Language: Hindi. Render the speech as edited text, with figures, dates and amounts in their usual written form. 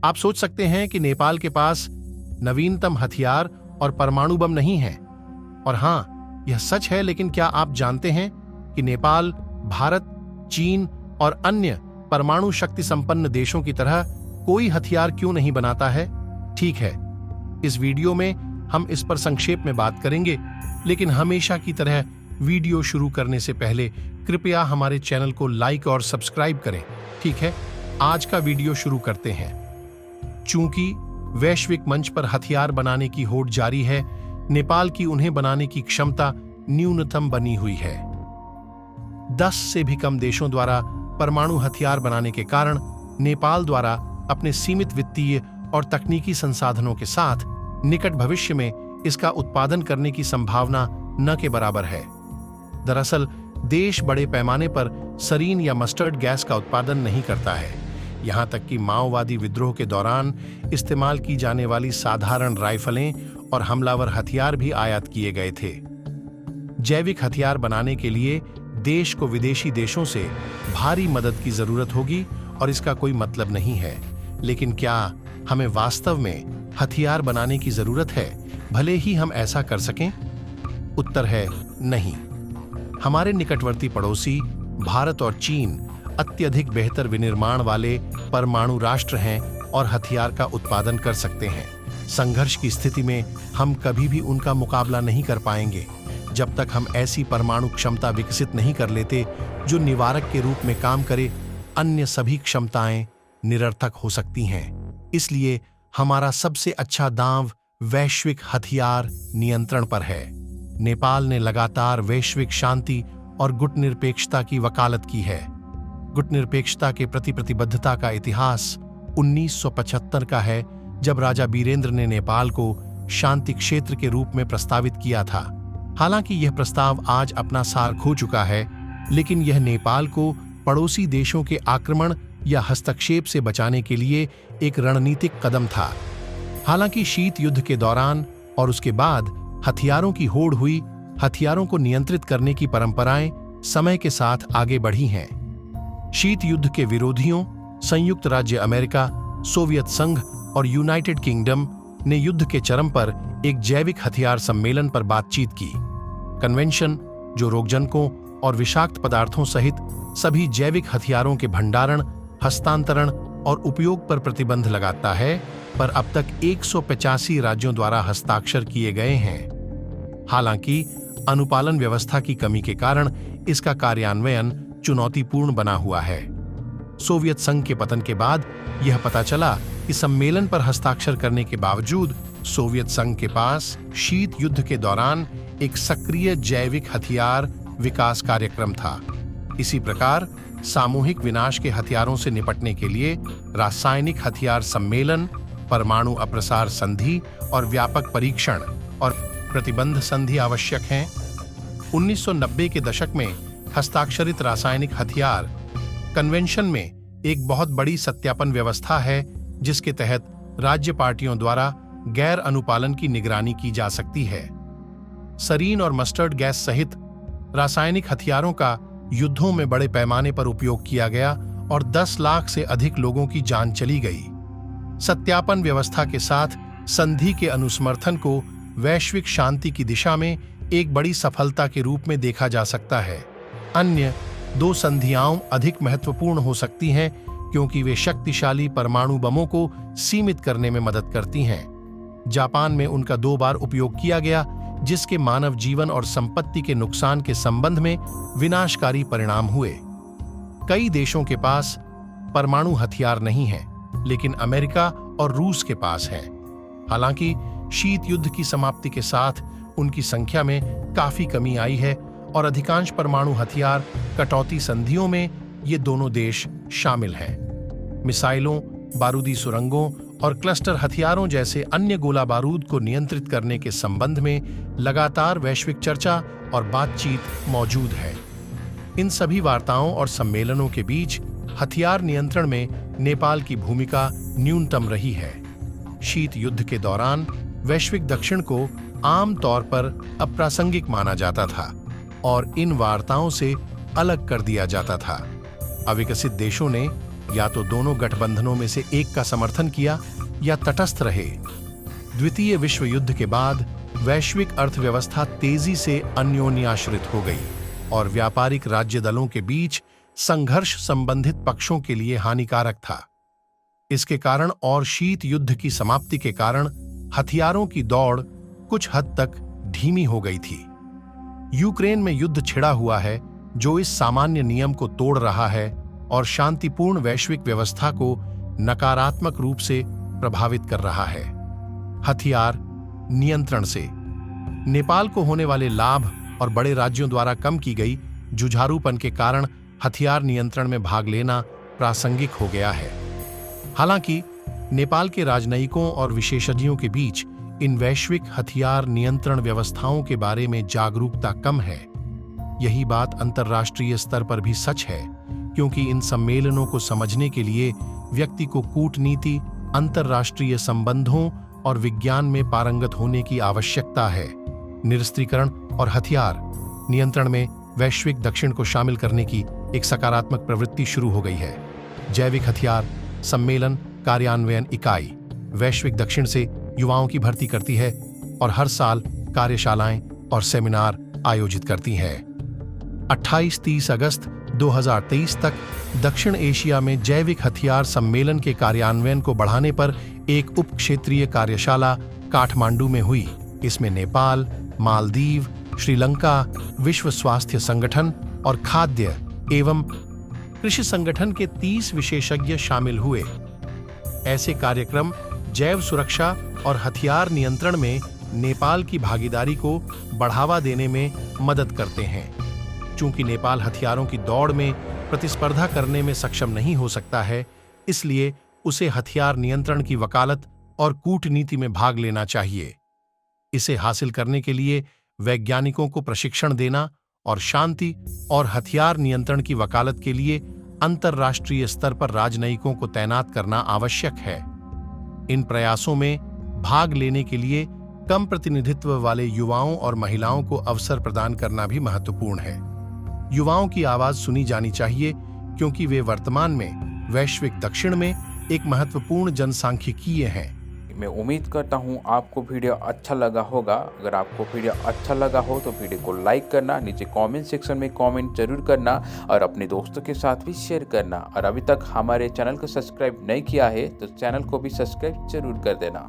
आप सोच सकते हैं कि नेपाल के पास नवीनतम हथियार और परमाणु बम नहीं है, और हां, यह सच है, लेकिन क्या आप जानते हैं कि नेपाल भारत, चीन और अन्य परमाणु शक्ति संपन्न देशों की तरह कोई हथियार क्यों नहीं बनाता है? ठीक है, इस वीडियो में हम इस पर संक्षेप में बात करेंगे, लेकिन हमेशा की तरह वीडियो शुरू करने से पहले कृपया हमारे चैनल को लाइक और सब्सक्राइब करें। ठीक है, आज का वीडियो शुरू करते हैं। चूंकि वैश्विक मंच पर हथियार बनाने की होड़ जारी है, नेपाल की उन्हें बनाने की क्षमता न्यूनतम बनी हुई है। 10 से भी कम देशों द्वारा परमाणु हथियार बनाने के कारण नेपाल द्वारा अपने सीमित वित्तीय और तकनीकी संसाधनों के साथ निकट भविष्य में इसका उत्पादन करने की संभावना न के बराबर है। दरअसल देश बड़े पैमाने पर सरीन या मस्टर्ड गैस का उत्पादन नहीं करता है। यहां तक कि माओवादी विद्रोह के दौरान इस्तेमाल की जाने वाली साधारण राइफलें और हमलावर हथियार भी आयात किए गए थे। जैविक हथियार बनाने के लिए देश को विदेशी देशों से भारी मदद की जरूरत होगी और इसका कोई मतलब नहीं है। लेकिन क्या हमें वास्तव में हथियार बनाने की जरूरत है, भले ही हम ऐसा कर सकें? उत्तर है नहीं। हमारे निकटवर्ती पड़ोसी भारत और चीन अत्यधिक बेहतर विनिर्माण वाले परमाणु राष्ट्र हैं और हथियार का उत्पादन कर सकते हैं। संघर्ष की स्थिति में हम कभी भी उनका मुकाबला नहीं कर पाएंगे जब तक हम ऐसी परमाणु क्षमता विकसित नहीं कर लेते जो निवारक के रूप में काम करे। अन्य सभी क्षमताएं निरर्थक हो सकती हैं। इसलिए हमारा सबसे अच्छा दांव वैश्विक हथियार नियंत्रण पर है। नेपाल ने लगातार वैश्विक शांति और गुटनिरपेक्षता की वकालत की है। गुटनिरपेक्षता के प्रति प्रतिबद्धता का इतिहास 1975 का है, जब राजा बीरेंद्र ने नेपाल को शांति क्षेत्र के रूप में प्रस्तावित किया था। हालांकि यह प्रस्ताव आज अपना सार खो चुका है, लेकिन यह नेपाल को पड़ोसी देशों के आक्रमण या हस्तक्षेप से बचाने के लिए एक रणनीतिक कदम था। हालांकि शीत युद्ध के दौरान और उसके बाद हथियारों की होड़ हुई, हथियारों को नियंत्रित करने की परंपराएं समय के साथ आगे बढ़ी हैं। शीत युद्ध के विरोधियों संयुक्त राज्य अमेरिका, सोवियत संघ और यूनाइटेड किंगडम ने युद्ध के चरम पर एक जैविक हथियार सम्मेलन पर बातचीत की। कन्वेंशन, जो रोगजनकों और विषाक्त पदार्थों सहित सभी जैविक हथियारों के भंडारण, हस्तांतरण और उपयोग पर प्रतिबंध लगाता है, पर अब तक 185 राज्यों द्वारा हस्ताक्षर किए गए हैं। हालांकि अनुपालन व्यवस्था की कमी के कारण इसका कार्यान्वयन चुनौतीपूर्ण बना हुआ है। सोवियत संघ के पतन के बाद यह पता चला कि सम्मेलन पर हस्ताक्षर करने के बावजूद सोवियत संघ के पास शीत युद्ध के दौरान एक सक्रिय जैविक हथियार विकास कार्यक्रम था। इसी प्रकार सामूहिक विनाश के हथियारों से निपटने के लिए रासायनिक हथियार सम्मेलन, परमाणु अप्रसार संधि और व्यापक परीक्षण और प्रतिबंध संधि आवश्यक हैं। 1990 के दशक में हस्ताक्षरित रासायनिक हथियार कन्वेंशन में एक बहुत बड़ी सत्यापन व्यवस्था है, जिसके तहत राज्य पार्टियों द्वारा गैर अनुपालन की निगरानी की जा सकती है। सरीन और मस्टर्ड गैस सहित रासायनिक हथियारों का युद्धों में बड़े पैमाने पर उपयोग किया गया और 10 लाख से अधिक लोगों की जान चली गई। सत्यापन व्यवस्था के साथ संधि के अनुसमर्थन को वैश्विक शांति की दिशा में एक बड़ी सफलता के रूप में देखा जा सकता है। अन्य 2 संधियां अधिक महत्वपूर्ण हो सकती हैं, क्योंकि वे शक्तिशाली परमाणु बमों को सीमित करने में मदद करती हैं। जापान में उनका 2 बार उपयोग किया गया, जिसके मानव जीवन और संपत्ति के नुकसान के संबंध में विनाशकारी परिणाम हुए। कई देशों के पास परमाणु हथियार नहीं है, लेकिन अमेरिका और रूस के पास है। हालांकि शीत युद्ध की समाप्ति के साथ उनकी संख्या में काफी कमी आई है और अधिकांश परमाणु हथियार कटौती संधियों में ये दोनों देश शामिल हैं। मिसाइलों, बारूदी सुरंगों और क्लस्टर हथियारों जैसे अन्य गोला बारूद को नियंत्रित करने के संबंध में लगातार वैश्विक चर्चा और बातचीत मौजूद है। इन सभी वार्ताओं और सम्मेलनों के बीच हथियार नियंत्रण में नेपाल की भूमिका न्यूनतम रही है। शीत युद्ध के दौरान वैश्विक दक्षिण को आम तौर पर अप्रासंगिक माना जाता था और इन वार्ताओं से अलग कर दिया जाता था। अविकसित देशों ने या तो दोनों गठबंधनों में से एक का समर्थन किया या तटस्थ रहे। द्वितीय विश्व युद्ध के बाद वैश्विक अर्थव्यवस्था तेजी से अन्योन्याश्रित हो गई और व्यापारिक राज्य दलों के बीच संघर्ष संबंधित पक्षों के लिए हानिकारक था। इसके कारण और शीत युद्ध की समाप्ति के कारण हथियारों की दौड़ कुछ हद तक धीमी हो गई थी। यूक्रेन में युद्ध छिड़ा हुआ है जो इस सामान्य नियम को तोड़ रहा है और शांतिपूर्ण वैश्विक व्यवस्था को नकारात्मक रूप से प्रभावित कर रहा है। हथियार नियंत्रण से नेपाल को होने वाले लाभ और बड़े राज्यों द्वारा कम की गई जुझारूपन के कारण हथियार नियंत्रण में भाग लेना प्रासंगिक हो गया है। हालांकि नेपाल के राजनयिकों और विशेषज्ञों के बीच इन वैश्विक हथियार नियंत्रण व्यवस्थाओं के बारे में जागरूकता कम है। यही बात अंतर्राष्ट्रीय स्तर पर भी सच है, क्योंकि इन सम्मेलनों को समझने के लिए व्यक्ति को कूटनीति, अंतर्राष्ट्रीय संबंधों और विज्ञान में पारंगत होने की आवश्यकता है। निरस्त्रीकरण और हथियार नियंत्रण में वैश्विक दक्षिण को शामिल करने की एक सकारात्मक प्रवृत्ति शुरू हो गई है। जैविक हथियार सम्मेलन कार्यान्वयन इकाई वैश्विक दक्षिण से युवाओं की भर्ती करती है और हर साल कार्यशालाएं और सेमिनार आयोजित करती है। 28-30 अगस्त 2023 तक दक्षिण एशिया में जैविक हथियार सम्मेलन के कार्यान्वयन को बढ़ाने पर एक उप क्षेत्रीय कार्यशाला काठमांडू में हुई। इसमें नेपाल, मालदीव, श्रीलंका, विश्व स्वास्थ्य संगठन और खाद्य एवं कृषि संगठन के 30 विशेषज्ञ शामिल हुए। ऐसे कार्यक्रम जैव सुरक्षा और हथियार नियंत्रण में नेपाल की भागीदारी को बढ़ावा देने में मदद करते हैं। चूंकि नेपाल हथियारों की दौड़ में प्रतिस्पर्धा करने में सक्षम नहीं हो सकता है, इसलिए उसे हथियार नियंत्रण की वकालत और कूटनीति में भाग लेना चाहिए। इसे हासिल करने के लिए वैज्ञानिकों को प्रशिक्षण देना और शांति और हथियार नियंत्रण की वकालत के लिए अंतर्राष्ट्रीय स्तर पर राजनयिकों को तैनात करना आवश्यक है। इन प्रयासों में भाग लेने के लिए कम प्रतिनिधित्व वाले युवाओं और महिलाओं को अवसर प्रदान करना भी महत्वपूर्ण है। युवाओं की आवाज सुनी जानी चाहिए, क्योंकि वे वर्तमान में वैश्विक दक्षिण में एक महत्वपूर्ण जनसांख्यिकीय हैं। मैं उम्मीद करता हूँ आपको वीडियो अच्छा लगा होगा। अगर आपको वीडियो अच्छा लगा हो तो वीडियो को लाइक करना, नीचे कमेंट सेक्शन में कमेंट जरूर करना और अपने दोस्तों के साथ भी शेयर करना। और अभी तक हमारे चैनल को सब्सक्राइब नहीं किया है तो चैनल को भी सब्सक्राइब जरूर कर देना।